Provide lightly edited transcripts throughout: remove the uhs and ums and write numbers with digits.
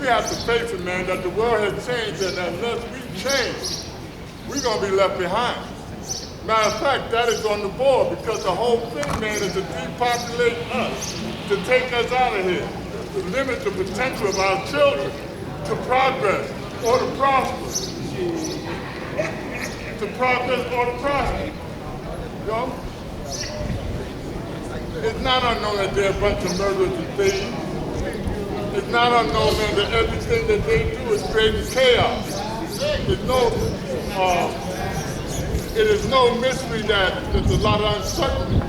we have to face it, man, that the world has changed, and unless we change, we're going to be left behind. Matter of fact, that is on the board because the whole thing, man, is to depopulate us, to take us out of here, to limit the potential of our children to progress or to prosper. To progress or to prosper. You know? It's not unknown that they're a bunch of murderers and thieves. It's not unknown, man, that everything that they do is creating chaos. It is no mystery that there's a lot of uncertainty.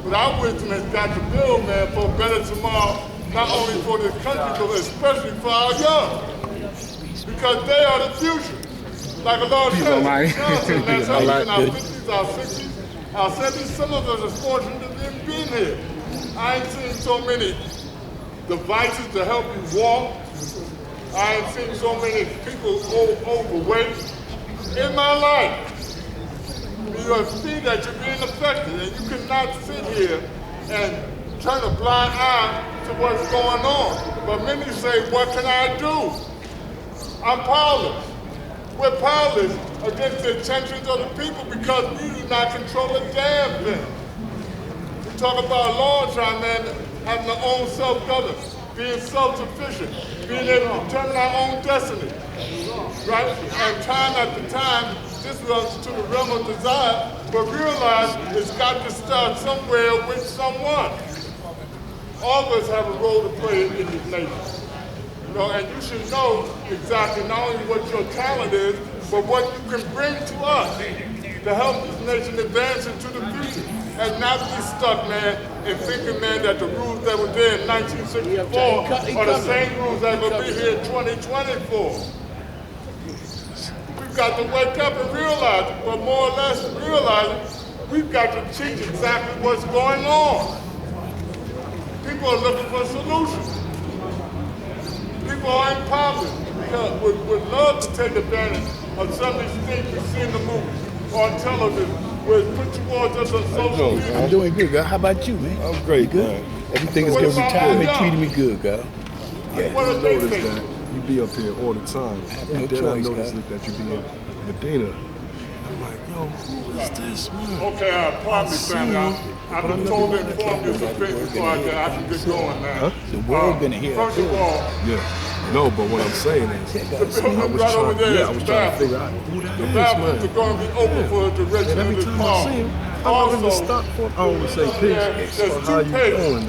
But our wisdom has got to build, man, for a better tomorrow, not only for this country, but especially for our young. Because they are the future. Like a Lord said, man, some in our 50s, our 60s, our 70s, some of us are fortunate to be here. I ain't seen so many devices to help you walk. I ain't seen so many people overweight in my life. You see that you're being affected, and you cannot sit here and turn a blind eye to what's going on. But many say, what can I do? I'm powerless. We're powerless against the intentions of the people because we do not control a damn thing. We talk about law and trying, man, having our own self-governance, being self-sufficient, being able to determine our own destiny, right? And time after time, this runs to the realm of desire, but realize it's got to start somewhere with someone. All of us have a role to play in this nation. You know, and you should know exactly not only what your talent is, but what you can bring to us to help this nation advance into the future. And not be stuck, man, in thinking, man, that the rules that were there in 1964 are the same rules that will be here in 2024. We've got to wake up and realize it, but more or less realize we've got to teach exactly what's going on. People are looking for solutions. People are in poverty because would love to take advantage of some of these things we see in the movies or on television, where it's put towards us on social media. I'm doing good, girl. How about you, man? I'm great, good. Man. Everything is good. Retirement treating me good, girl. Yeah. What do they think? That you be up here all the time. And then I noticed that you be in Medina. I'm like, yo, who is this, man? Okay, I probably found out. I've been told to inform you some things before I can get going now. The world been here. First of all, yeah. No, but what I'm saying is, I was trying to figure out who that the is, bathrooms man. are going to be open for the duration of Every this time call. I see him, I always stop for I always say, peace. There's How two you pages. doing,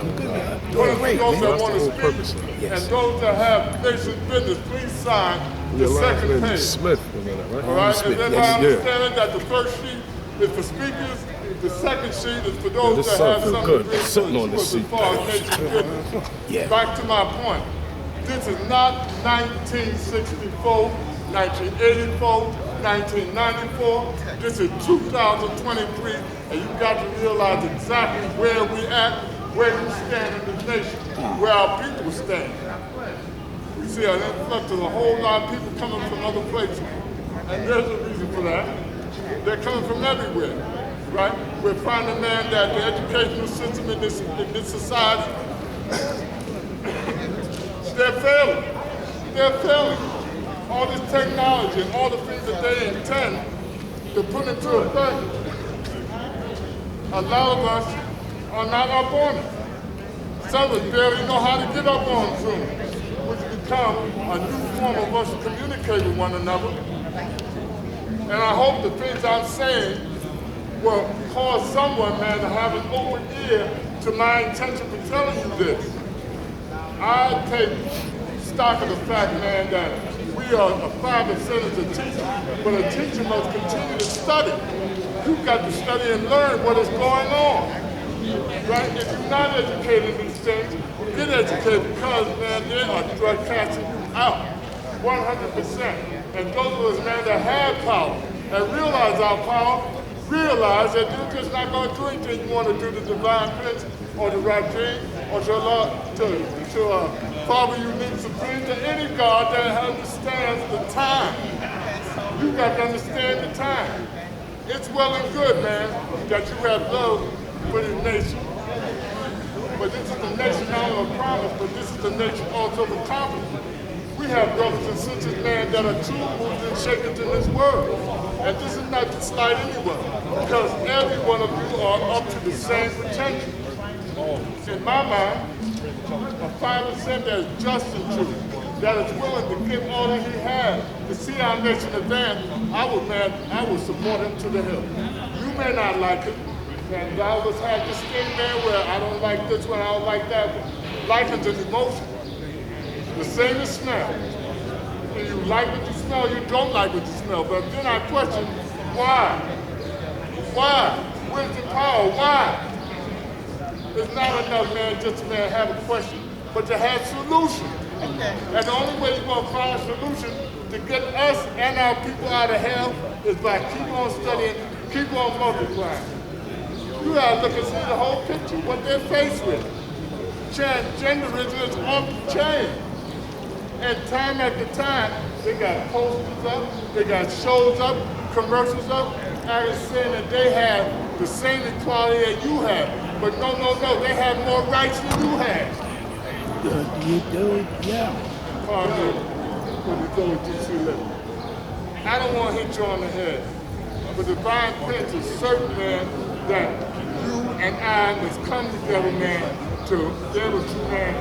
One is for those that want to speak, and those that have nation's business, please sign the second page. Smith, right? All right, and then I understand that the first sheet is for speakers, the second sheet is for those that have something good. to Sitting on this seat. Back to my point. This is not 1964, 1984, 1994. This is 2023, and you got to realize exactly where we at, where you stand in this nation, where our people stand. We see an influx of a whole lot of people coming from other places, and there's a reason for that. They're coming from everywhere, right? We're finding, man, that the educational system in this society, they're failing. They're failing. All this technology and all the things that they intend to put into effect, a lot of us are not up on it. Some of us barely know how to get up on Zoom, which has become a new form of us to communicate with one another. And I hope the things I'm saying will cause someone, man, to have an open ear to my intention for telling you this. I take stock of the fact, man, that we are a 5% a teacher, but a teacher must continue to study. You've got to study and learn what is going on, right? If you're not educated in these things, get educated because, man, they are drug casting you out, 100%. And those of us, man, that have power and realize our power, realize that you're just not going to do anything you want to do to divine prince or the Rajin or to Father Unique Supreme, to any God that understands the time. You got to understand the time. It's well and good, man, that you have love for the nation. But this is the nation not only of promise, but this is the nation also of accomplishment. We have and sisters, man, that are true movers and shakers in this world. And this is not to slight anyone, because every one of you are up to the same potential. In my mind, a father said that is just and true, that is willing to give all that he has to see our nation advance. I would support him to the hill. You may not like it, and I always have this thing, man, where I don't like this one, I don't like that one. Liking's an emotion. The same as smell. You like what you smell, you don't like what you smell. But then I question, why? Why? Where's the power? Why? It's not enough, man, just to have a question, but to have solutions. And the only way you're going to find a solution to get us and our people out of hell is by keep on studying, keep on multiplying. You gotta look and see the whole picture, what they're faced with. Transgenderism is off the chain. And time after time, they got posters up, they got shows up, commercials up, and it's saying that they have the same equality that you have. But no, they have more rights than you have. You do, yeah. I don't want to hit you on the head, but divine prince is certain, man, that you and I must come together, man, to be able to, man,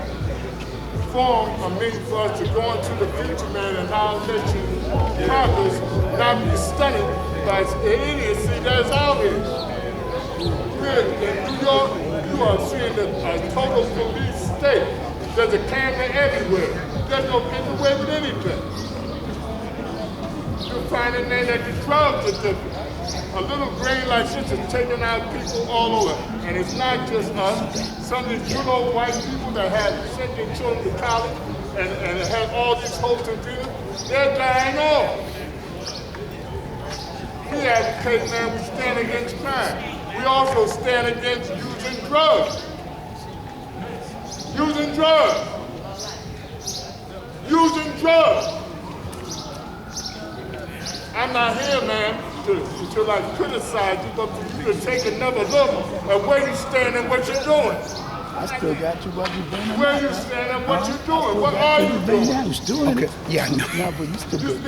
form a means for us to go into the future, man, and our nation progress, not be stunned by the idiocy that is out here. In New York, you are seeing a total police state. There's a camera everywhere. There's no getting away with anything. You're finding then that the drugs are different. A little grain like this is taking out people all over. And it's not just us. Some of these good old white people that have sent their children to college and have all these hopes and dreams, they're dying off. We advocate, man, we stand against crime. We also stand against using drugs. Using drugs. Using drugs. I'm not here, man, to like criticize you, but for you to take another look at where you stand and what you're doing. I still got you what you doing. Where you stand and what you're doing. What are you doing? I was doing it. Yeah, I know. No, but you still do it.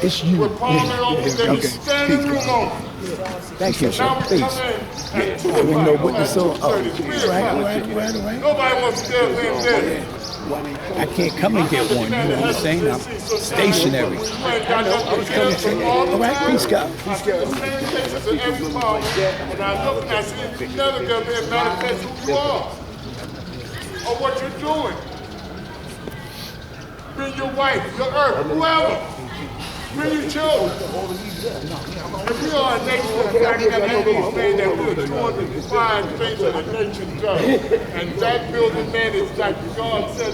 It's you. With Parliament open, they be standing room open. Thank you, sir. Now we Please. come in at 2 We know o'clock. what the song. Oh, right. Nobody wants to get in there. I can't come and get one. You know what I'm saying? I'm stationary. I was coming to you. All right, peace, God. I see the same cases in every parliament, and I look and I see if you never come here and manifest who you are or what you're doing. Bring your wife, your earth, whoever. Bring your children. If we are a nation of black and enemies, man, that we're doing the fine things that a nation does. And that building, man, is like God said,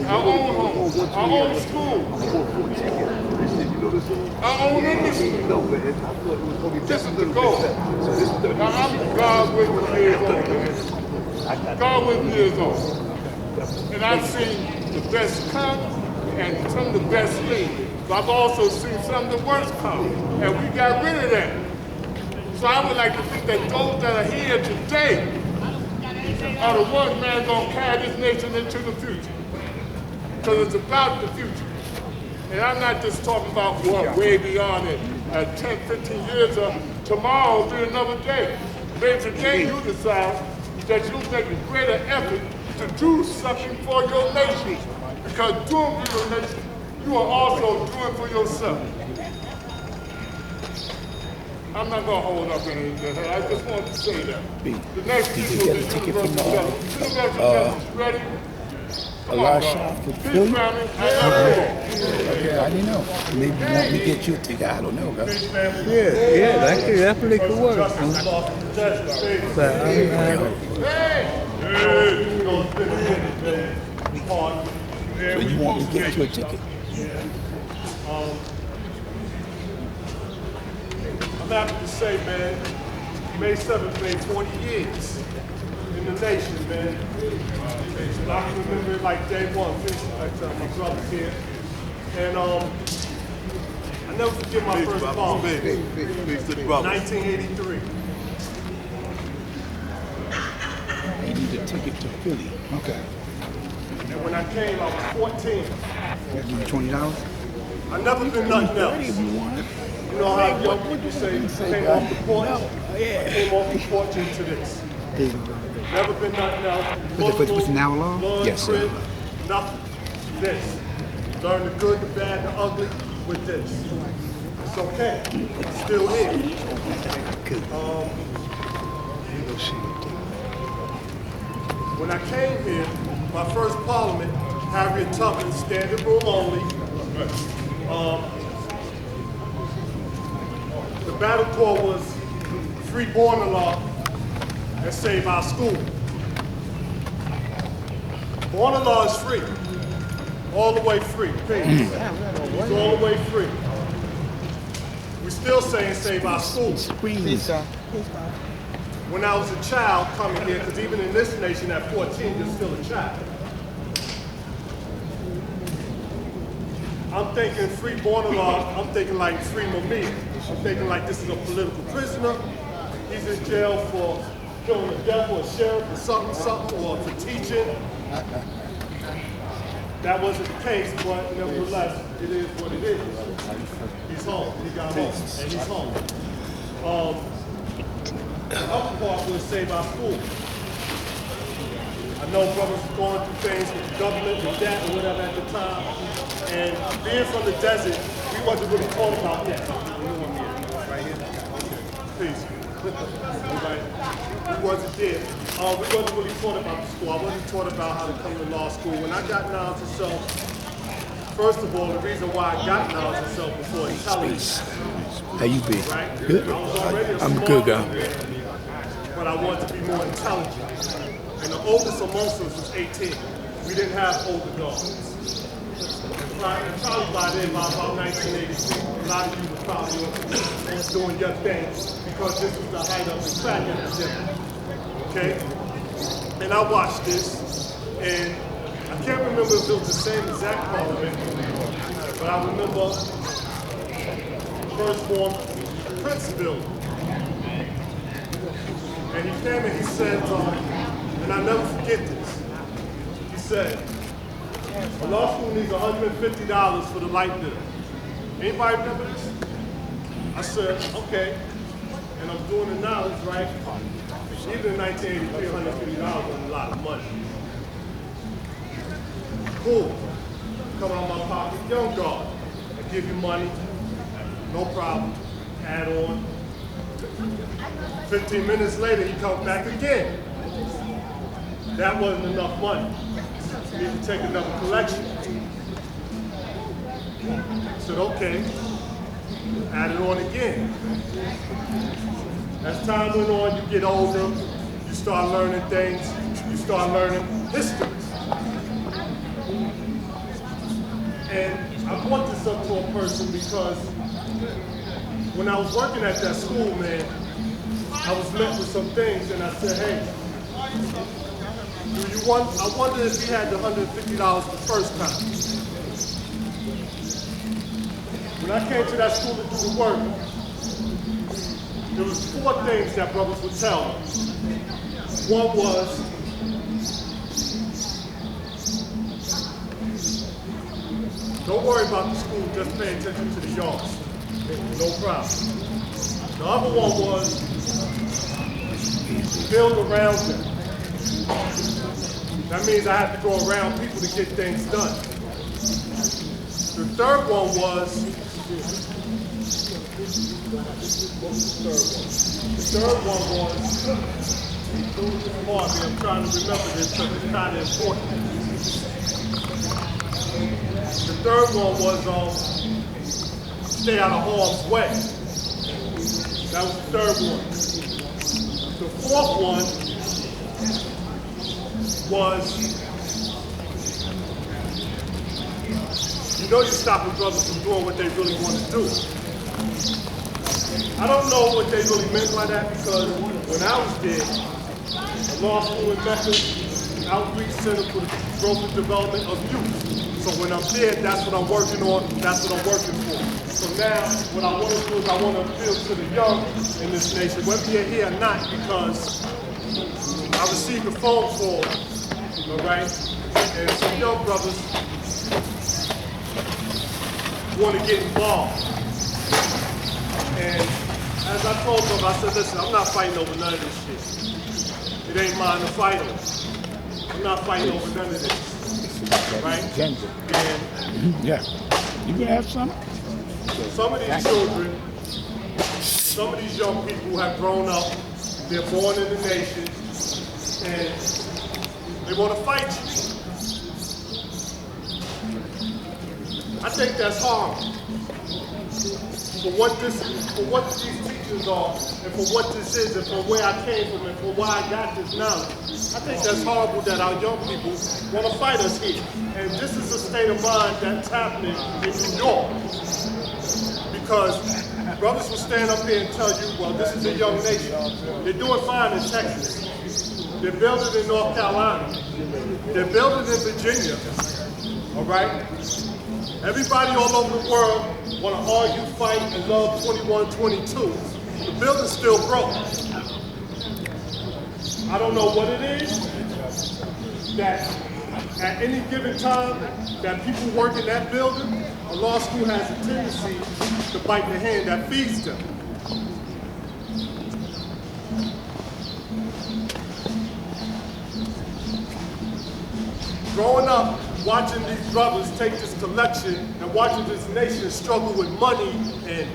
our own home, our own school, our own industry. This is the goal. Now, I'm God with me years old, man. God with me years old. And I've seen the best come and some of the best leave. But I've also seen some of the worst come, and we got rid of that. So I would like to think that those that are here today are the ones, man, gonna carry this nation into the future. Because it's about the future. And I'm not just talking about what way beyond it, 10, 15 years, or tomorrow will be another day. Maybe today you decide that you'll make a greater effort to do something for your nation. Because doing for your nation, you are also doing for yourself. I'm not going to hold up anything. I just want to say that. The next Did people you is get a ticket University from Justice. Ready? a lot of shots for Peace, Philly? family. Okay, I didn't know. Maybe you want me to get you a ticket. I don't know, bro. Yeah, that could definitely could work. But So you want me to get you a ticket? I'm happy to say, man, May 7th made 20 years in the nation, man. And I can remember it like day one, my brother's here. And I never forget my first call. 1983. You need a ticket to Philly. Okay. And when I came, I was 14. Give you $20. I never been nothing else. If you want. You know how young people say, came off the porch? I came off the porch into this. There you go. Never been nothing else. What's an hour long? Blood, Yes, sir. crib, nothing. This. Learn the good, the bad, the ugly with this. It's okay. I'm still here. When I came here, my first parliament, Harriet Tubman, standing room only. The battle call was free Born-a-Law and save our school. Born-a-Law is free. All the way free. It's all the way free. We're still saying save our school. When I was a child coming here, because even in this nation at 14, you're still a child. I'm thinking free Born-a-Law, I'm thinking like free Mumia. I'm thinking like this is a political prisoner. He's in jail for killing the devil, a sheriff, or something, or for teaching. That wasn't the case, but nevertheless, it is what it is. He's home, he got home, and he's home. The other part was save our school. I know brothers were going through things with the government, with that, or whatever at the time. And being from the desert, we wasn't really taught about that. Right here? Please. We wasn't there. We wasn't really taught about the school. I wasn't taught about how to come to law school. When I got knowledge of self, first of all, the reason why I got knowledge of self before intelligence. How you been? Right? Good. I was already a I'm smart good, guy. man, but I wanted to be more intelligent. And the oldest amongst us was 18. We didn't have older dogs. Probably by then, by about 1983, a lot of you were probably doing your thing because this was the height of the crack epidemic. Okay? And I watched this, and I can't remember if it was the same exact parliament, but I remember firstborn Prince Bill. And he came and he said, and I'll never forget this, he said, the law school needs $150 for the light bill. Anybody remember this? I said, okay. And I'm doing the knowledge, right? Even in 1983, $150 wasn't a lot of money. Cool. Come out of my pocket, young guard. I give you money, no problem. Add on. 15 minutes later, he comes back again. That wasn't enough money. You need to take another collection. I said, okay. Add it on again. As time went on, you get older, you start learning things, you start learning history. And I brought this up to a person because when I was working at that school, man, I was met with some things and I said, hey, I wonder if he had the $150 the first time. When I came to that school to do the work, there was 4 things that brothers would tell me. One was, don't worry about the school, just pay attention to the yards. No problem. The other one was, build around them. That means I have to go around people to get things done. The third one was, what was the third one? The third one was, I'm trying to remember this because it's kind of important. The third one was stay out of harm's way. That was the third one. The fourth one was, you know you're stopping brothers from doing what they really want to do. I don't know what they really meant by that because when I was there, the law school in Mecca, outreach center for the growth and development of youth. So when I'm there, that's what I'm working on, that's what I'm working for. So now, what I want to do is I want to appeal to the young in this nation, whether you're here or not, because I received a phone call, all right? And some young brothers want to get involved. And as I told them, I said, listen, I'm not fighting over none of this shit. It ain't mine to fight over. I'm not fighting over none of this. Right? And Yeah. You can have some. some of these children, some of these young people have grown up, they're born in the nation, and they want to fight you. I think that's harmful for what these teachers are, and for what this is, and for where I came from, and for why I got this knowledge. I think that's horrible that our young people want to fight us here. And this is a state of mind that's happening in New York. Because brothers will stand up here and tell you, well, this is a young nation. They're doing fine in Texas. They're building in North Carolina. They're building in Virginia. All right? Everybody all over the world want to argue, fight, and love 2122. The building's still broke. I don't know what it is that at any given time that people work in that building, a law school has a tendency to bite the hand that feeds them. Growing up, watching these brothers take this collection and watching this nation struggle with money and,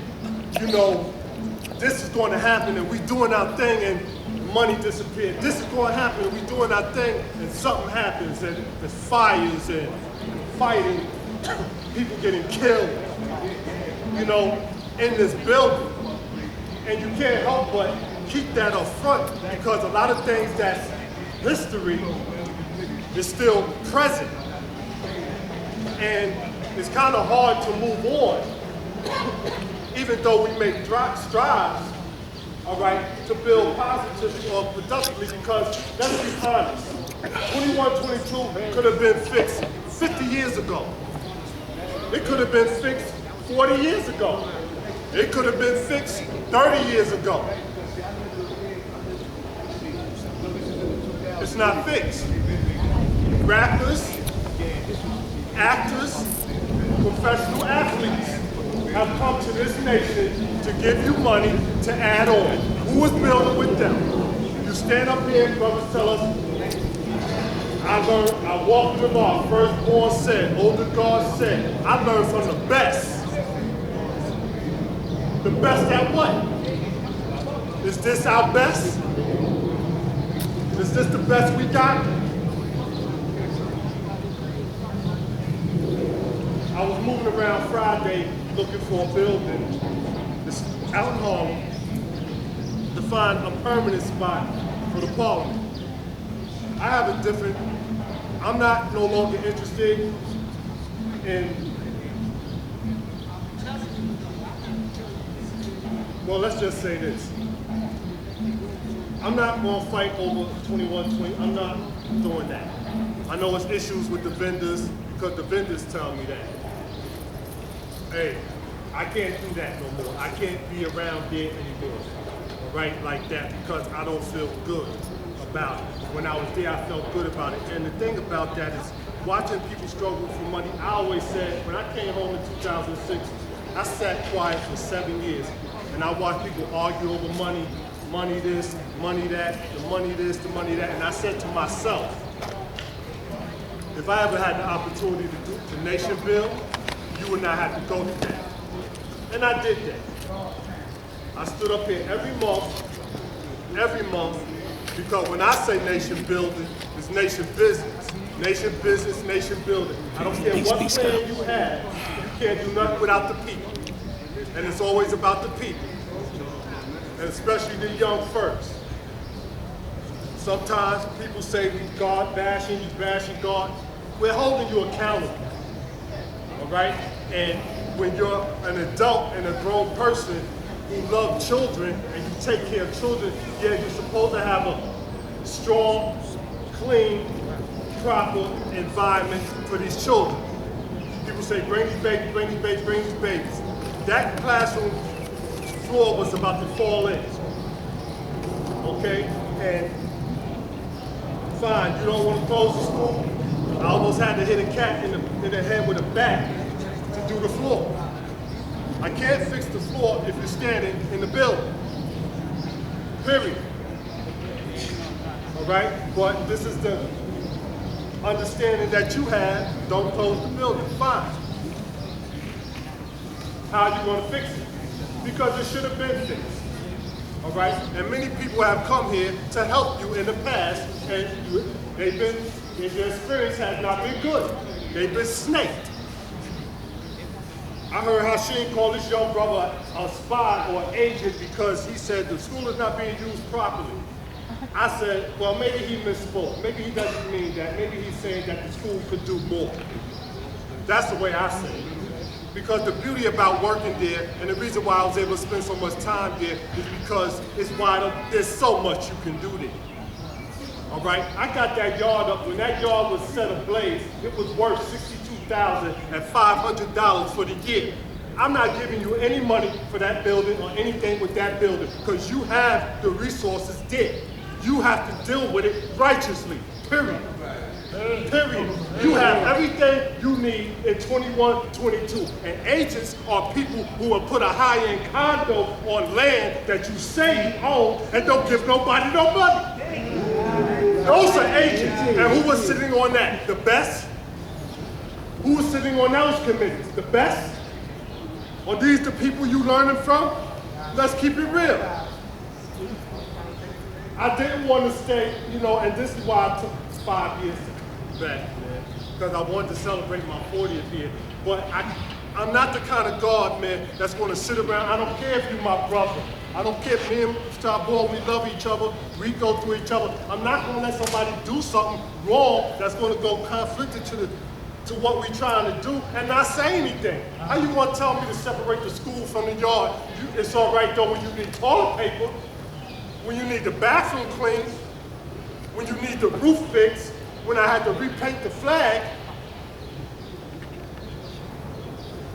you know, this is going to happen and we doing our thing and money disappeared. This is going to happen and we doing our thing and something happens and there's fires and fighting, people getting killed, you know, in this building. And you can't help but keep that up front because a lot of things that's history is still present. And it's kind of hard to move on, even though we make strides, all right, to build positively or productively, because let's be honest, 2122 could have been fixed 50 years ago. It could have been fixed 40 years ago. It could have been fixed 30 years ago. It's not fixed. Rappers, actors, professional athletes have come to this nation to give you money to add on. Who was building with them? You stand up here and brothers tell us, I walked them off, firstborn said, older God said, I learned from the best. The best at what? Is this our best? Is this the best we got? I was moving around Friday looking for a building out in Harlem to find a permanent spot for the parliament. I have a different, I'm not no longer interested in, well, let's just say this. I'm not going to fight over 2120. I'm not doing that. I know it's issues with the vendors because the vendors tell me that. Hey, I can't do that no more. I can't be around there anymore, right, like that, because I don't feel good about it. When I was there, I felt good about it. And the thing about that is, watching people struggle for money, I always said, when I came home in 2006, I sat quiet for 7 years, and I watched people argue over money, money this, money that, the money this, the money that, and I said to myself, if I ever had the opportunity to do the nation build, you would not have to go through that. And I did that. I stood up here every month, because when I say nation building, it's nation business. Nation business, nation building. I don't care what plan you have, you can't do nothing without the people. And it's always about the people. And especially the young first. Sometimes people say we God bashing, you bashing God. We're holding you accountable. All right? And when you're an adult and a grown person who loves children and you take care of children, yeah, you're supposed to have a strong, clean, proper environment for these children. People say, bring these babies, bring these babies, bring these babies. That classroom floor was about to fall in. Okay? And fine, you don't want to close the school. I almost had to hit a cat in the head with a bat to do the floor. I can't fix the floor if you're standing in the building. Period. All right? But this is the understanding that you have. Don't close the building. Fine. How are you going to fix it? Because it should have been fixed. All right? And many people have come here to help you in the past, and their experience has not been good. They've been snaked. I heard Hashim call this young brother a spy or an agent because he said the school is not being used properly. I said, well, maybe he misspoke. Maybe he doesn't mean that. Maybe he's saying that the school could do more. That's the way I say it. Because the beauty about working there, and the reason why I was able to spend so much time there, is because it's wide open. There's so much you can do there. All right? I got that yard up. When that yard was set ablaze, it was worth $62,500 for the year. I'm not giving you any money for that building or anything with that building because you have the resources there. You have to deal with it righteously, period. Period. You have everything you need in 21, 22. And agents are people who will put a high-end condo on land that you say you own and don't give nobody no money. Those are agents. And who was sitting on that? The best? Who was sitting on those committees? The best? Are these the people you learning from? Let's keep it real. I didn't want to stay, and this is why I took 5 years back, man, because I wanted to celebrate my 40th year. But I'm not the kind of God, man, that's going to sit around. I don't care if you're my brother. I don't care if me and Mr. Boy, we love each other, we go through each other. I'm not going to let somebody do something wrong that's going to go conflicted to what we're trying to do and not say anything. How you want to tell me to separate the school from the yard? It's all right, though, when you need toilet paper, when you need the bathroom cleaned, when you need the roof fixed, when I had to repaint the flag,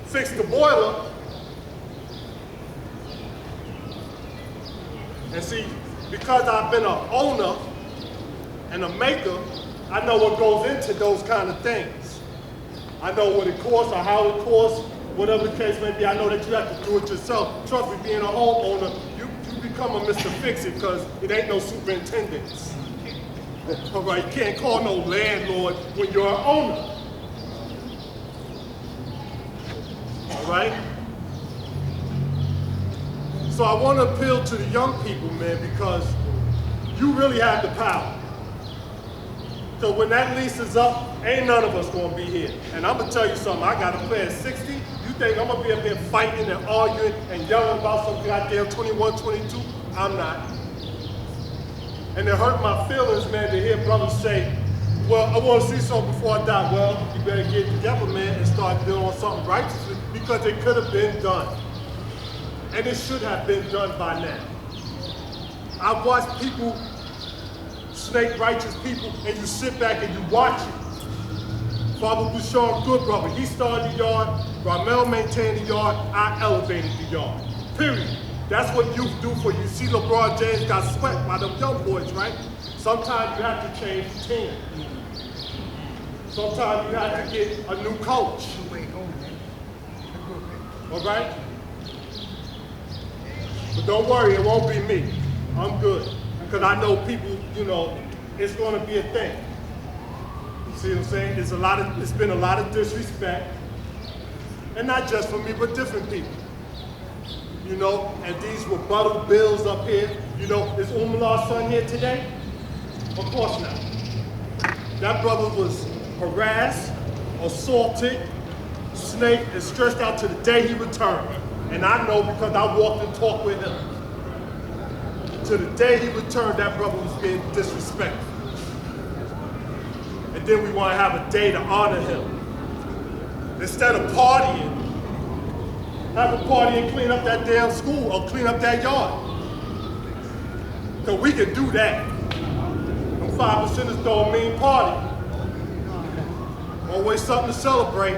fix the boiler. And see, because I've been an owner and a maker, I know what goes into those kind of things. I know what it costs or how it costs, whatever the case may be. I know that you have to do it yourself. Trust me, being a homeowner, you become a Mr. Fix-It because it ain't no superintendents. All right, you can't call no landlord when you're an owner. All right? So I want to appeal to the young people, man, because you really have the power. So when that lease is up, ain't none of us gonna be here. And I'm gonna tell you something, I got a play at 60. You think I'm gonna be up here fighting and arguing and yelling about some goddamn 21, 22? I'm not. And it hurt my feelings, man, to hear brothers say, well, I want to see something before I die. Well, you better get together, man, and start doing something righteously because it could have been done. And it should have been done by now. I've watched people, snake righteous people, and you sit back and you watch it. Father Bouchard, good brother, he started the yard, Ramel maintained the yard, I elevated the yard, period. That's what youth do for you. See LeBron James got swept by them young boys, right? Sometimes you have to change the team. Sometimes you have to get a new coach. All right? But don't worry, it won't be me. I'm good. Because I know people, it's going to be a thing. See what I'm saying? It's been a lot of disrespect. And not just for me, but different people. And these rebuttal bills up here. Is Umalar's son here today? Of course not. That brother was harassed, assaulted, snaked, and stretched out to the day he returned. And I know because I walked and talked with him. To the day he returned, that brother was being disrespectful. And then we want to have a day to honor him. Instead of partying, have a party and clean up that damn school or clean up that yard. Because we can do that. Them 5%ers don't mean party. Always something to celebrate.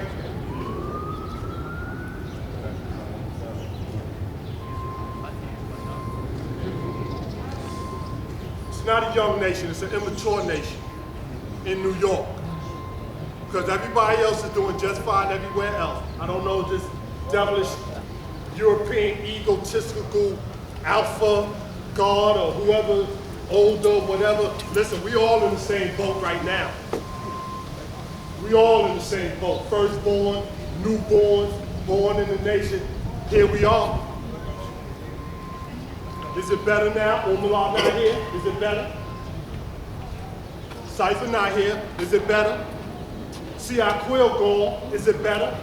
It's not a young nation, it's an immature nation in New York. Because everybody else is doing just fine everywhere else. I don't know this devilish European egotistical alpha god or whoever, older, whatever. Listen, we all in the same boat right now. We all in the same boat. Firstborn, newborn, born in the nation. Here we are. Is it better now? Umar not here. Is it better? Cypher not here. Is it better? See our Quill gone. Is it better?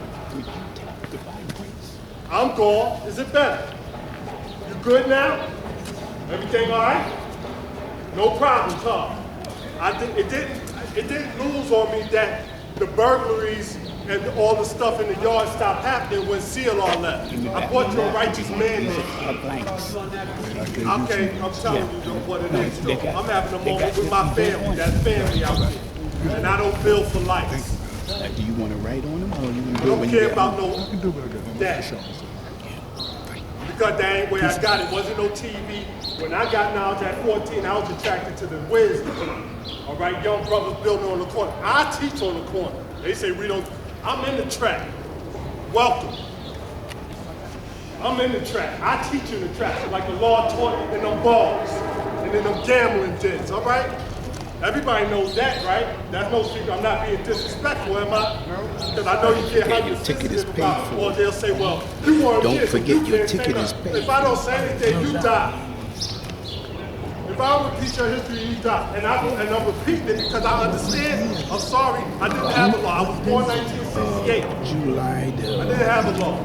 I'm gone. Is it better? You good now? Everything all right? No problems, huh? It didn't lose on me that the burglaries and all the stuff in the yard stopped happening when CLR left. I brought you a righteous man there. Okay, I'm telling you what it is. I'm having a moment with my family. That's family out there. And I don't build for life. Do you want to write on them, or you want to I do it don't when you care get about home? no that. Because that ain't where I got it. Wasn't no TV. When I got knowledge at 14, I was attracted to the wisdom. All right, young brothers building on the corner. I teach on the corner. They say we don't. I'm in the track. Welcome. I'm in the track. I teach in the track like the Lord taught in them bars and in them gambling dens. All right. Everybody knows that, right? That's no secret. I'm not being disrespectful, am I? Because I know you care how your ticket is paid about, for. or they'll say, well, you weren't Don't here, so forget you your can't say ticket is nothing. paid If I don't say anything, you die. If I don't repeat your history, you die. And I'm repeating it because I understand. I'm sorry, I didn't have a law. I was born 1968. July the... I didn't have a law.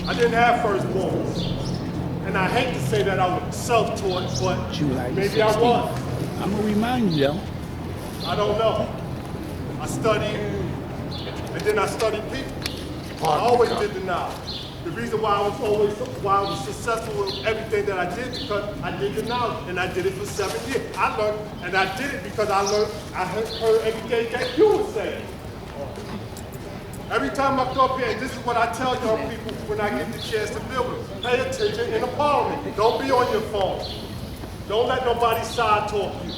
I didn't have firstborns. And I hate to say that I was self-taught, but July maybe I 16th. was. I'm going to remind you, though. I don't know. I studied, and then I studied people. I always did the knowledge. The reason why I was successful with everything that I did because I did the knowledge, and I did it for 7 years. I learned, and I did it because I heard everything that you were saying. Every time I come up here, and this is what I tell young people when I get the chance to build them, pay attention in the parliament. Don't be on your phone. Don't let nobody side talk you.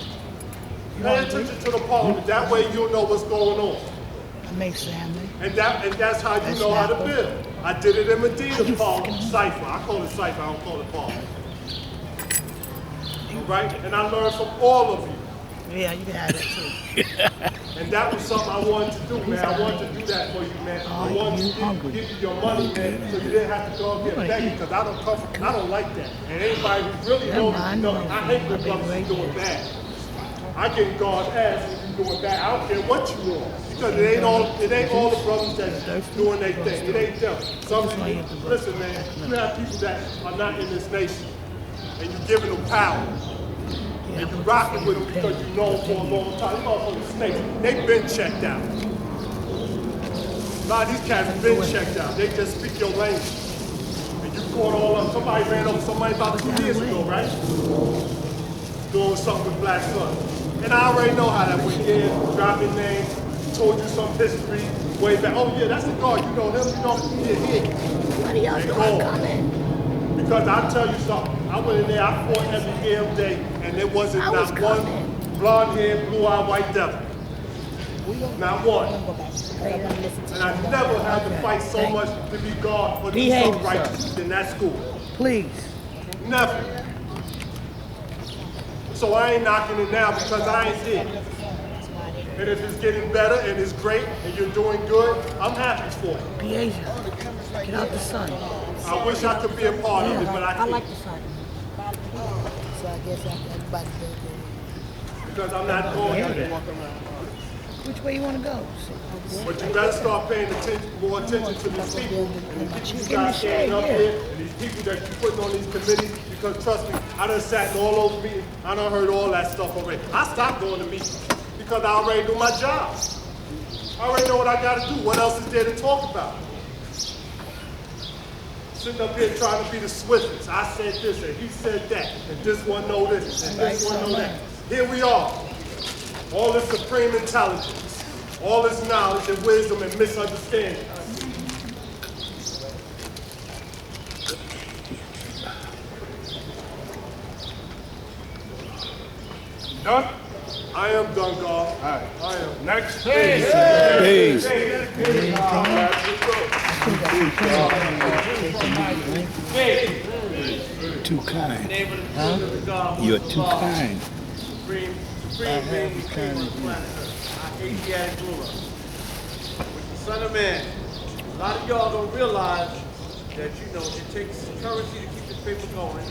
Pay attention to the parliament. That way you'll know what's going on. I make family. And that's how you know how to build. I did it in Medina Parliament, Cypher. I call it Cypher, I don't call it Parliament. All right? And I learned from all of you. Yeah, you can have it too. And that was something I wanted to do, man. I wanted to do that for you, man. I wanted to give you your money, man, so you didn't have to go and get begging, because I don't like that. And anybody who really knows, I hate when brothers are doing bad. I get God's ass when you're doing bad. I don't care what you want. Because it ain't all the brothers that's doing their thing. It ain't them. Some of you, listen, man, you have people that are not in this nation, and you're giving them power. And you're rocking with them because you know them for a long time. You motherfucking snakes, they've been checked out. A lot of these cats have been checked out. They just speak your language. And you caught all up. Somebody ran over somebody about 2 years ago, right? Doing something with Black Sun. And I already know how that went. Yeah, dropped his name, told you some history way back. Oh yeah, that's the guard. You know him, you know him. What are y'all doing coming? Because I'll tell you something. I went in there, I fought every damn day, and there wasn't not one blonde haired, blue eyed white devil. Not one. And I never had to fight so much to be God or do something righteous in that school. Please. Never. So I ain't knocking it now because I ain't did. And if it's getting better and it's great and you're doing good, I'm happy for you. Piaja, get out the sun. I wish I could be a part of it, but I I can't. like the sun. So I guess everybody does it. Because I'm not going to that. Which way you want to go? But you gotta start paying more attention to these people. And these people you got standing up here, and these people that you putting on these committees, because trust me, I done sat in all those meetings, I done heard all that stuff already. I stopped going to meetings because I already do my job. I already know what I gotta do. What else is there to talk about? Sitting up here trying to be the swiftest. I said this and he said that, and this one know this, and this one know that. Here we are. All this supreme intelligence, all this knowledge and wisdom and misunderstanding. Done? I am done, God. All right. I am. Next. Peace. Too kind. You're too kind. Supreme being, supreme on the planet Earth. Our Asiatic ruler. With the Son of Man. A lot of y'all don't realize that, you know, it takes currency to keep this paper going.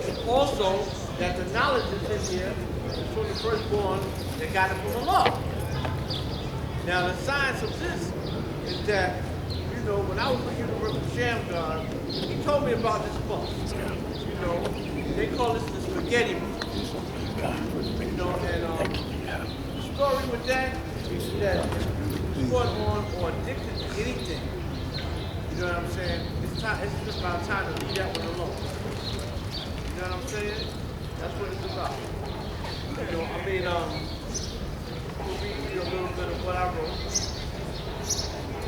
And also, that the knowledge is in here is from the firstborn that got it from the law. Now, the science of this is that, you know, when I was with University Shamgar, he told me about this book. You know, they call this the spaghetti book. You know, and the story with that is that you was on or addicted to anything. You know what I'm saying? It's just about time to leave that one alone. You know what I'm saying? That's what it's about. You know, I mean, we'll read you a little bit of what I wrote.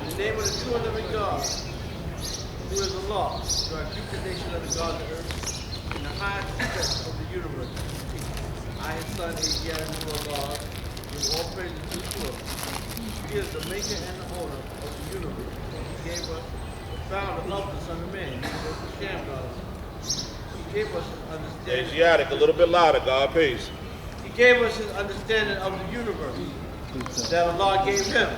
In the name of the true and living God, who is the law, to keep the nation of the God of the earth, in the highest respect of the universe. I, his son, Asiatic ruler God, give all praise to the Lord. He is the maker and the owner of the universe. He gave us the founder of the Son of Man. He was the Shamgar. He gave us his understanding. Asiatic, a little bit louder, God, peace. He gave us his understanding of the universe that Allah gave him.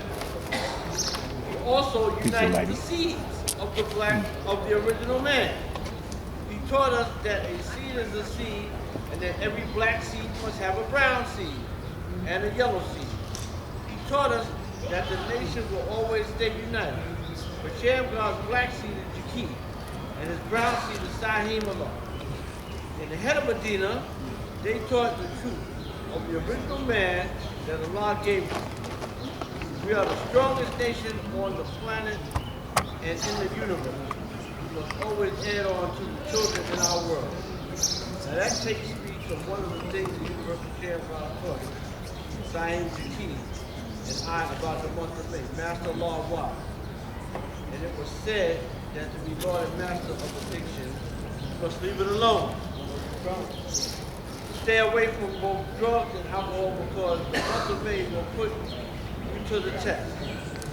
He also united the seeds of the original man. He taught us that a seed is a seed, and that every black seed must have a brown seed and a yellow seed. He taught us that the nations will always stay united. But Shamgar's black seed is Jaqi, and his brown seed is Sahim Allah. In the head of Medina, they taught the truth of the original man that Allah gave us. We are the strongest nation on the planet and in the universe. We must always add on to the children in our world. Now that takes me to one of the things the University Shamgar taught us. Sahim Jaqi and I about the month of May, Master Law Wah. And it was said that to be Lord and Master of addiction, you must leave it alone. Stay away from both drugs and alcohol because the month of May will put you to the test.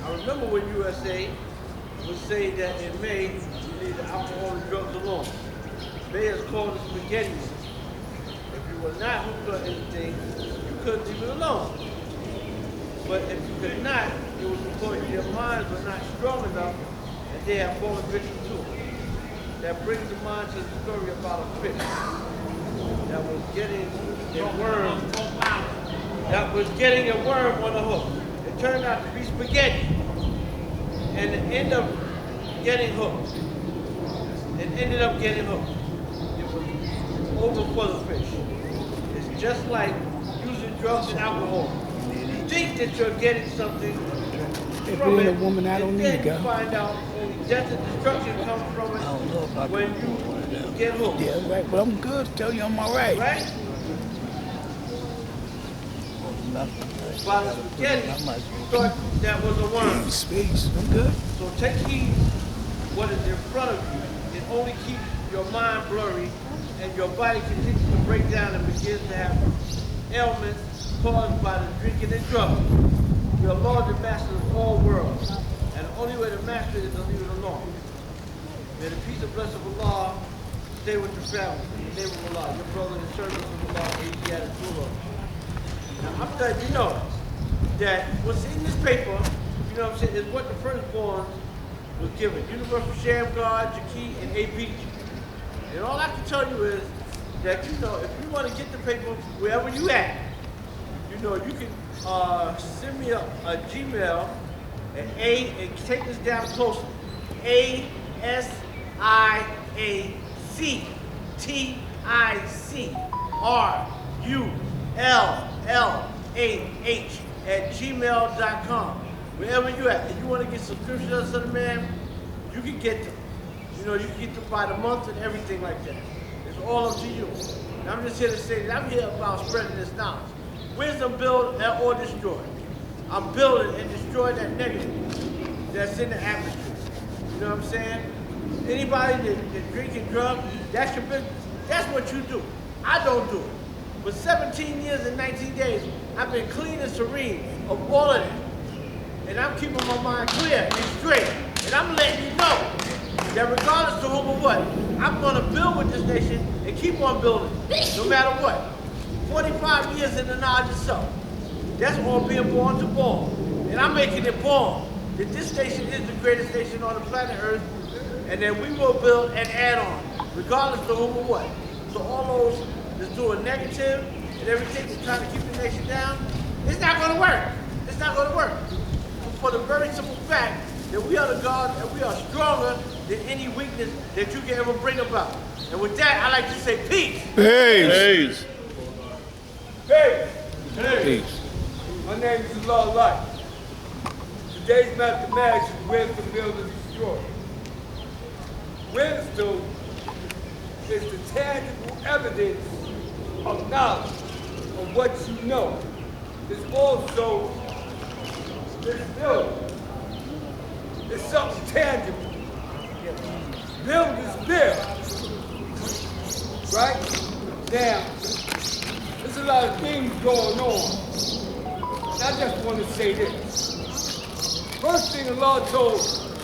I remember when USA would say that in May you leave the alcohol and drugs alone. May is called the spaghetti. If you were not hooked on anything, you couldn't leave it alone. But if you could not, it was because your minds were not strong enough and they have fallen victim to it. That brings to mind to the story about a fish that was getting a worm. That was getting a worm on a hook. It turned out to be spaghetti. And it ended up getting hooked. It was over for the fish. It's just like using drugs and alcohol. You think that you're getting something If from you're it, a woman, I don't and need then to you go. find out only death and destruction comes from it when you get hooked. Yeah, right. But I'm good. Tell you I'm all right. Right? By the spaghetti, you thought that was a worm. Space. I'm good. So take heed what is in front of you. It only keeps your mind blurry and your body continues to break down and begins to have ailments caused by the drinking and drugs. We are Lord and Master of all worlds. And the only way to master it is to leave it alone. May the peace and blessing of Allah stay with your family. In the name of Allah, your brother and servant of Allah, Asiatic ruler. Now, I'm glad you know that what's in this paper, you know what I'm saying, is what the firstborn was given. University of Shamgar, Jaqi, and APG. And all I can tell you is that, you know, if you want to get the paper wherever you at, you know, you can send me a Gmail at and take this down closer, ASIACTICRULLAH@gmail.com. Wherever you at, if you want to get subscriptions to Son of Man, you can get them. You know, you can get them by the month and everything like that. It's all up to you. And I'm just here to say that I'm here about spreading this knowledge. Wisdom build or destroy. I'm building and destroying that negative that's in the atmosphere. You know what I'm saying? Anybody that drinking drugs, that's your business. That's what you do. I don't do it. For 17 years and 19 days, I've been clean and serene of all of that. And I'm keeping my mind clear and straight. And I'm letting you know that regardless of whom or what, I'm going to build with this nation and keep on building, no matter what. 45 years in the knowledge of self. That's all being born to born. And I'm making it born that this nation is the greatest nation on the planet Earth, and that we will build and add on, regardless of whom or what. So all those that's doing negative and everything that's trying to keep the nation down, it's not going to work. It's not going to work. For the very simple fact that we are the God and we are stronger than any weakness that you can ever bring about. And with that, I like to say peace. Peace. Hey, Peace. my name is Allah Light. Today's mathematics is wisdom, build, and destroy. Wisdom is the tangible evidence of knowledge, of what you know. It's also this building. It's something tangible. Build is build. Right? Now, there's a lot of things going on. And I just want to say this. First thing Allah told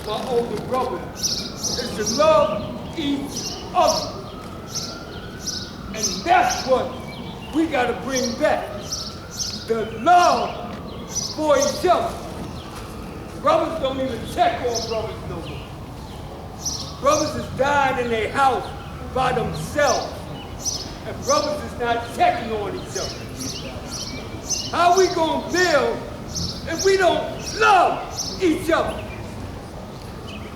my older brother is to love each other. And that's what we got to bring back. The love for each other. Brothers don't even check on brothers no more. Brothers is dying in their house by themselves. And brothers is not checking on each other. How we gonna build if we don't love each other?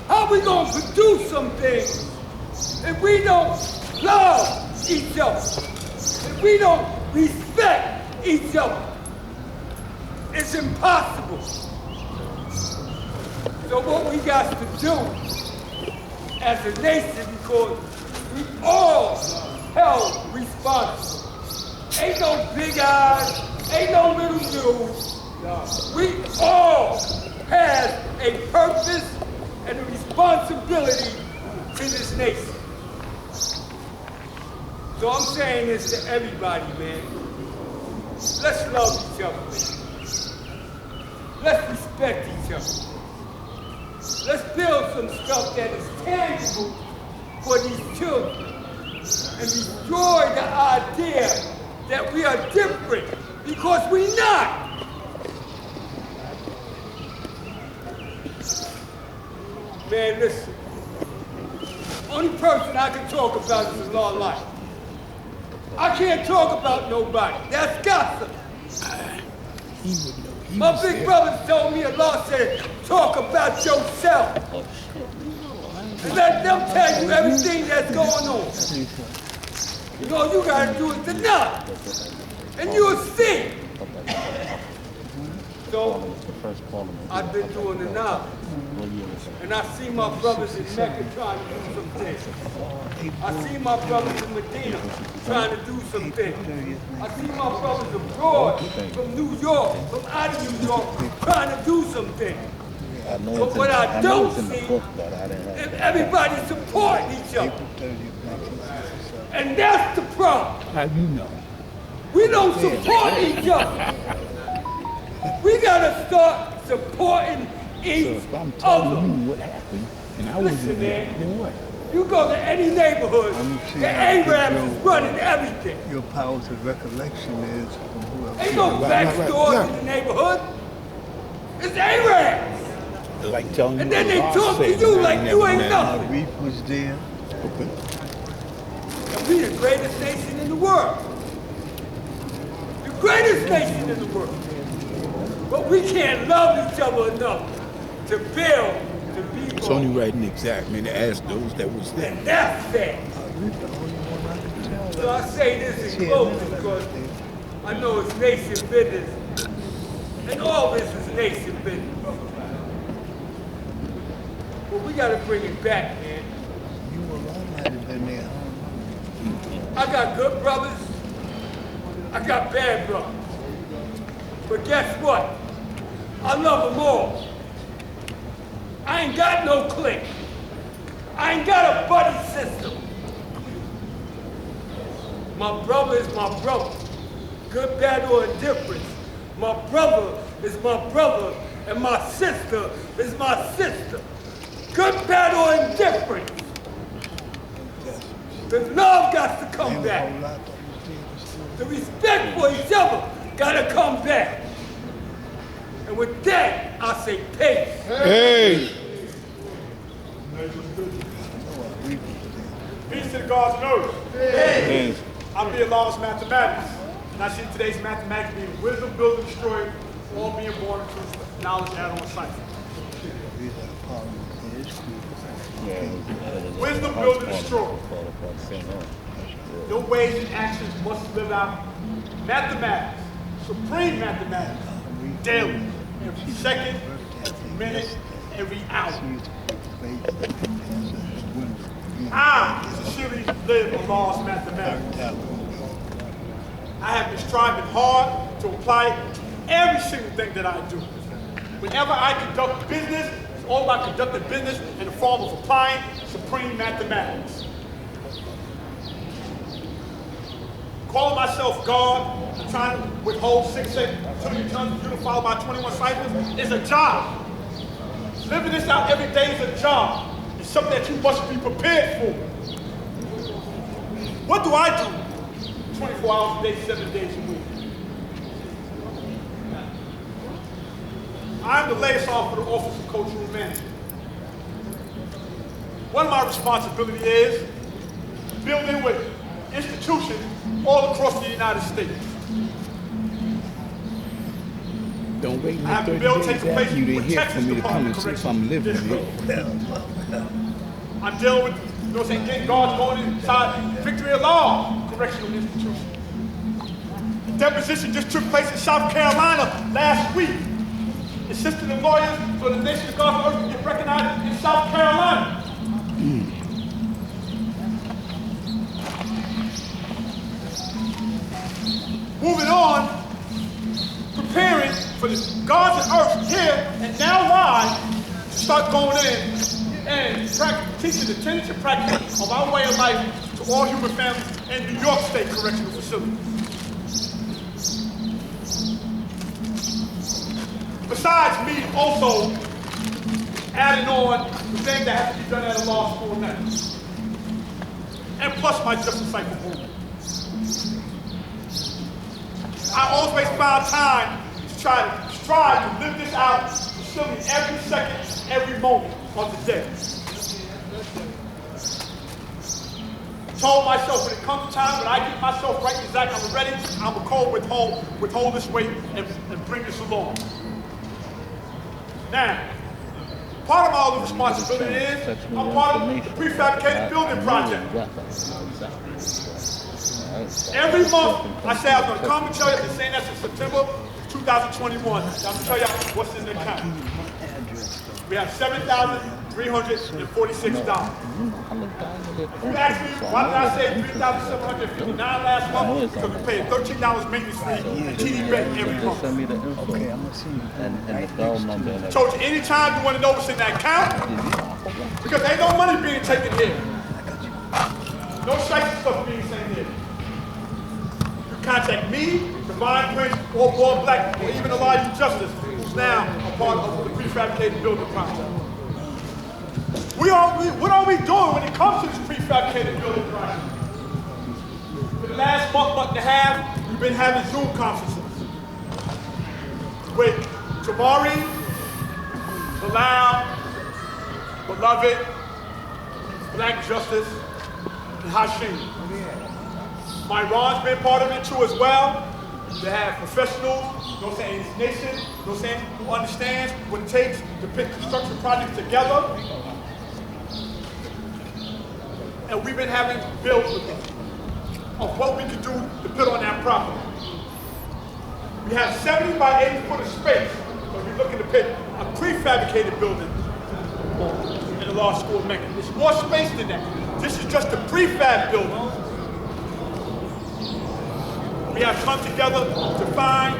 How we gonna produce some things if we don't love each other? If we don't respect each other? It's impossible. So what we got to do as a nation, because we all held responsible. Ain't no big eyes, ain't no little dudes. We all have a purpose and a responsibility to this nation. So I'm saying this to everybody, man. Let's love each other, man. Let's respect each other. Let's build some stuff that is tangible for these children and destroy the idea that we are different, because we're not. Man, listen. Only person I can talk about is Allah Light. I can't talk about nobody. That's gossip. He would know. He My was big there. brother told me Allah said, talk about yourself. And let them tell you everything that's going on. You know, all you gotta do is deny. And you'll see. So, I've been doing the now. And I see my brothers in Mecca trying to do some things. I see my brothers in Medina trying to do some things. I see my brothers abroad, from New York, from out of New York, trying to do some things. But what I don't see is everybody supporting each other. And that's the problem. How you know? We don't support each other. We gotta start supporting So each if I'm telling other. you what happened, and I wasn't Listen, there, man. then what? You go to any neighborhood, the Arabs is running everything. Your powers of recollection is from whoever. Ain't no back doors in the neighborhood. It's Arabs. Like telling And you then what they God talk to said, you and I like never you ain't met nothing. Reef was there. Okay. And we the greatest nation in the world. The greatest nation in the world. But we can't love each other enough to build, to be It's born. only right and exact, man, to ask those that was there. And that's that. So I say this in closing because I know it's nation business. And all this is nation business. But we gotta bring it back, man. You alone might have been there. I got good brothers. I got bad brothers. But guess what? I love them all. I ain't got no clique. I ain't got a buddy system. My brother is my brother. good, bad, or indifference. My brother is my brother, and my sister is my sister. Good, bad, or indifference. The love got to come back. The respect for each other gotta come back. And with that, I say peace. Hey! Peace to the gods and earth. Peace. I'm being Law's Mathematics. And I see today's mathematics being wisdom, build, and destroy, all being born into knowledge add on cipher. Wisdom, build, and destroy. Your ways and actions must live out mathematics, supreme mathematics, daily, every second, every minute, every hour. I sincerely live on Law's Mathematics. I have been striving hard to apply it to every single thing that I do. Whenever I conduct business, it's all about conducting business in the form of applying supreme mathematics. Calling myself God, and trying to withhold 6 trillion tons unified by 21 ciphers is a job. Living this out every day is a job. It's something that you must be prepared for. What do I do? 24 hours a day, 7 days a week. I'm the liaison for the Office of Cultural Management. One of my responsibilities is building with institutions all across the United States. Don't wait I have until to build 30 days taking place after you with didn't hear Texas from me to come Department and of see if I'm living Corrections here. District. I'm dealing with, you know what I'm saying, getting guards going inside Victory of Law Correctional Institution. Deposition just took place in South Carolina last week. Assisting the lawyers so the Nation of God can get recognized in South Carolina. Moving on, preparing for the gods and earth here and now live to start going in and teaching the tenets and practice of our way of life to all human families in New York State Correctional Facility. Besides me also adding on the things that have to be done at a law school now. And plus my Justice Cycle movement. I always found time to try to strive to live this out fulfilling every second, every moment of the day. Told myself when it comes time, when I get myself right, exactly, I'm ready, I'm going to call withhold this weight and bring this along. Now, part of my other responsibility is I'm part of the prefabricated building project. Every month, I say I was going to come and tell you, I've been saying that since September 2021. I'm going to tell you what's in the account. We have $7,346. You asked me, why did I say $3,759 last month? Because we paid $13 maintenance fee and TD Bank every month. Send me the info. Okay, I'm gonna see you. And the phone number. And Told you anytime you want to know what's in that account, because ain't no money being taken here. No shite stuff being sent here. You contact me, Divine Prince, or Boy Black, or even Elijah Justice, who's now a part of the prefabricated building project. What are we doing when it comes to this prefabricated building project? For the last month and a half, we've been having Zoom conferences with Jamari, Bilal, Beloved, Black Justice, and Hashim. Myron's been part of it too as well. They have professionals, you know what I'm saying, in this nation, you know what I'm saying, who understands what it takes to put construction projects together. And we've been having bills with them of what we can do to put on that property. We have 70 by 80 foot of space, so we're looking to put a prefabricated building in the law school of Mecca. There's more space than that. This is just a prefab building. We have come together to find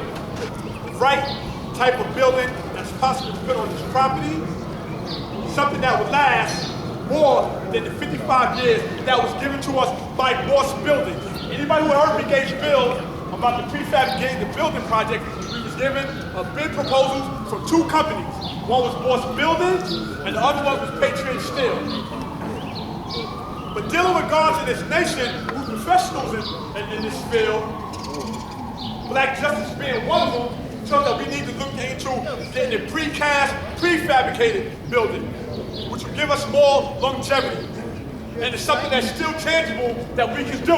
the right type of building that's possible to put on this property, something that would last more than the 55 years that was given to us by Morse Building. Anybody who heard me gauge build about the prefabricating the building project, we was given bid proposals from 2 companies. One was Boss Buildings, and the other one was Patriot Steel. But dealing with guards in this nation, who's professionals in this field, Black Justice being one of them, shows that we need to look into getting a precast, prefabricated building, which will give us more longevity. And it's something that's still tangible that we can do.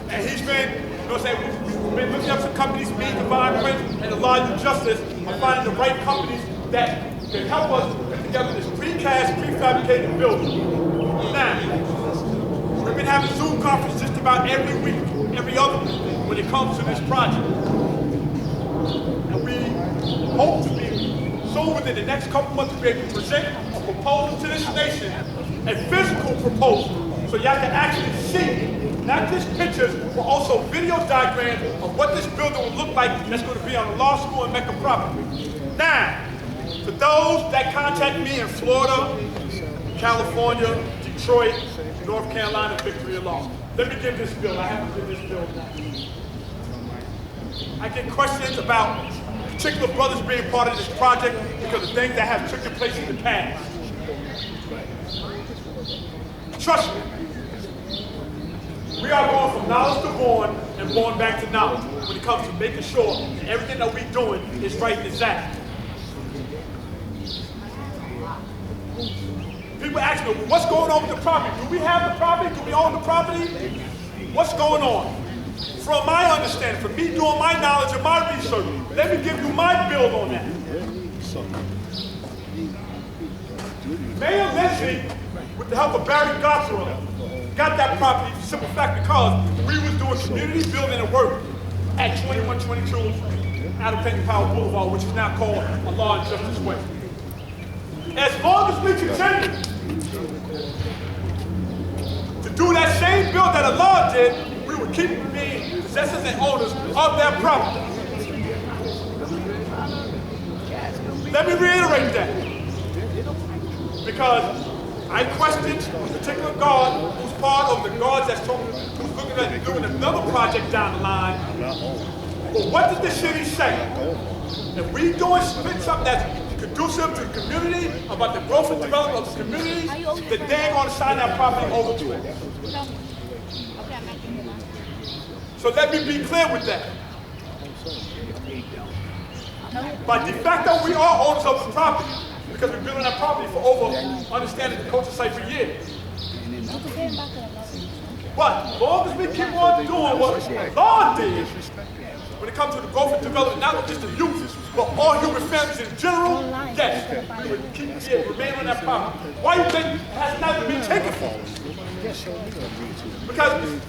And he's been, you know what I'm saying, we've been looking up some companies, me, Divine Prince, and the Law of Justice, and finding the right companies that can help us put together this precast, prefabricated building. Now, we've been having Zoom conferences just about every week, every other week, when it comes to this project. And we hope to be soon within the next couple months to be able to present a proposal to this nation, a physical proposal, so y'all can actually see, not just pictures, but also video diagrams of what this building will look like that's going to be on the law school and Mecca property. Now, for those that contact me in Florida, California, Detroit, North Carolina, Victory Law, let me give this bill. I have to give this bill now. I get questions about particular brothers being part of this project because of things that have taken place in the past. Trust me, we are going from knowledge to born and born back to knowledge when it comes to making sure that everything that we're doing is right and exact. People ask me, well, what's going on with the property? Do we have the property? Do we own the property? What's going on? From my understanding, from me doing my knowledge and my research, let me give you my build on that. Mayor Lindsay, with the help of Barry Gottfried, got that property for the simple fact because we was doing community building and work at 2122 out of Peyton Powell Boulevard, which is now called a Law and Justice Way. As long as we continue to do that same build that Allah did, we will keep being possessors and owners of that property. Let me reiterate that. Because I questioned a particular guard who's part of the guards who's looking at doing another project down the line. But what did the city say? If we doing something that's conducive to the community, about the growth and development of the community, then they ain't gonna sign that property over to it. So let me be clear with that. By de facto, we are owners of the property because we've been on that property for over, understanding the culture site for years. But as long as we keep on doing what law did, when it comes to the growth and development, not just the youth, but all human families in general, yes, we would remain on that property. Why you think it has not been taken from us? Because,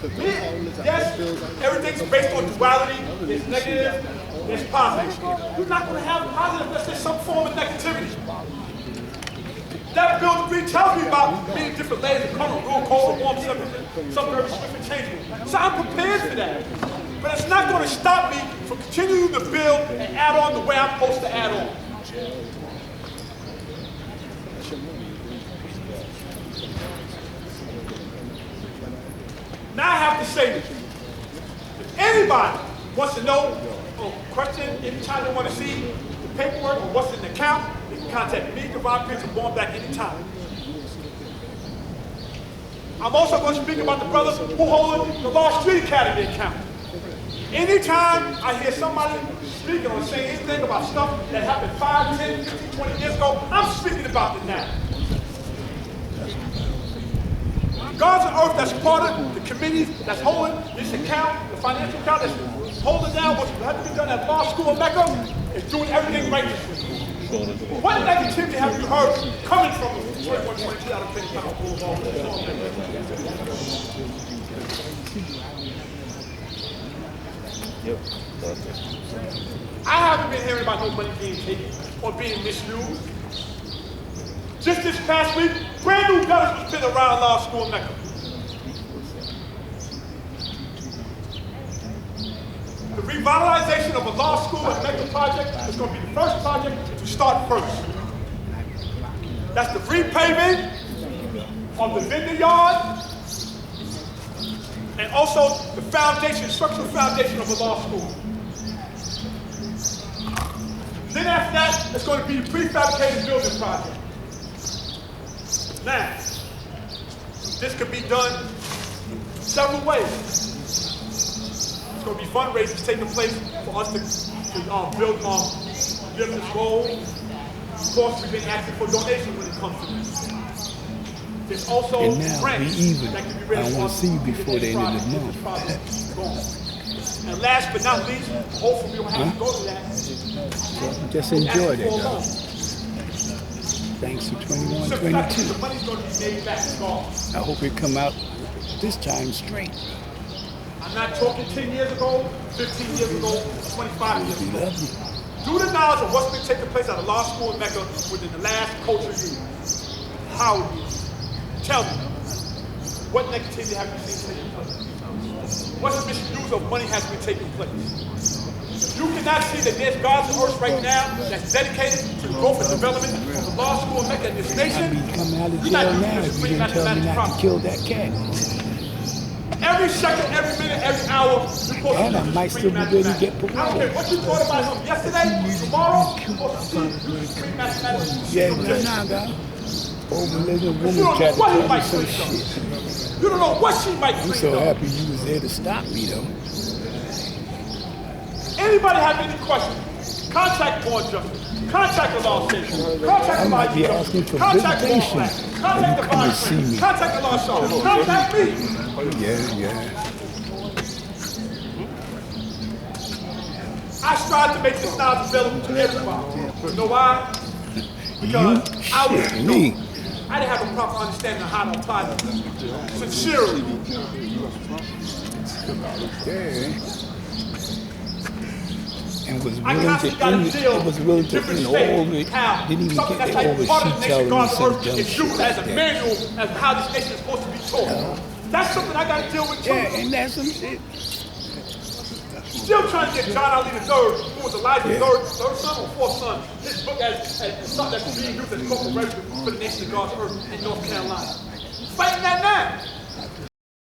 yes, everything's based on duality. It's negative, it's positive. You're not going to have positive unless there's some form of negativity. That Bill 3 tells me about many different layers of color, real cold, warm, some very swift and changeable. So I'm prepared for that. But it's not going to stop me from continuing to build and add on the way I'm supposed to add on. Now I have to say this. If anybody wants to know or question anytime they want to see the paperwork or what's in the account, they can contact me, Divine Prince, and going back anytime. I'm also going to speak about the brothers who hold the Law Street Academy account. Anytime I hear somebody speaking or saying anything about stuff that happened 5, 10, 15, 20 years ago, I'm speaking about it now. God's on earth that's part of the committees that's holding this account, the financial account that's holding down what's had to be done at law school in Mecca, is doing everything righteously. What negativity have you heard coming from 2122 out of Peyton Powell Boulevard? I haven't been hearing about no money being taken or being misused. Just this past week, brand new gutters was built around law school in Mecca. The revitalization of a law school at Mecca project is going to be the first project to start first. That's the repaving of the vendor yard, and also the foundation, structural foundation of a law school. Then after that, it's going to be the prefabricated building project. Now, this could be done several ways. It's going to be fundraisers taking place for us to build this road. Of course, we've been asking for donations when it comes to this. There's also And now grants we even. that can be I raised want to see you before the end of the month. And last but not least, hopefully we don't have to go to that. Just enjoy that, Asking for a though. loan. Thanks to So the 2122. money's going to be made back to God. I hope it come out this time straight. I'm not talking 10 years ago, 15 years ago, 25 years We ago. love you. Due to knowledge of what's been taking place at a law school in Mecca within the last culture years, how would you tell me what negativity have you seen taking place? What misuse of money has been taking place? If you cannot see that there's God's earth right now that's dedicated to the growth and development of the law school in Mecca in this I'd nation, be coming out of you're not jail using now the if you supreme didn't tell me mathematics not to problem. kill that cat. Every second, every minute, every hour, you're supposed to And I use might the still supreme be ready to mathematics. get I don't care parole. what you thought about him yesterday, tomorrow, you're supposed to use the supreme mathematics. Yeah, no, God. Overlooking You woman don't tried know to what he tell me might some bring up. shit. You don't know what she might I'm bring so up. happy you was there to stop me, though. Anybody have any questions? Contact Born Justice. Contact the law station. Contact I the might be law asking for Contact the law visitation flag. when Contact you the come bond to see me. Contact the law show. Contact me. Yeah. I strive to make this knowledge available to everybody. You know why? Because I was Shit, me. I didn't have a proper understanding of how to apply it. Sincerely. Yeah. And was I willing to constantly got to end deal it. Was willing with to different end all the. states. How Didn't even something get that's all like the part of shit the nation, telling me God's some earth, dumb is shit used as like a that. manual as how this nation is supposed to be taught. That's something I got to deal with too. Yeah, and that's some shit. Still trying to get John Ali III, who was Elijah's third son or fourth son, his book as something that's being used as corporate revenue for the nation of God's earth in North Carolina. Fighting that now.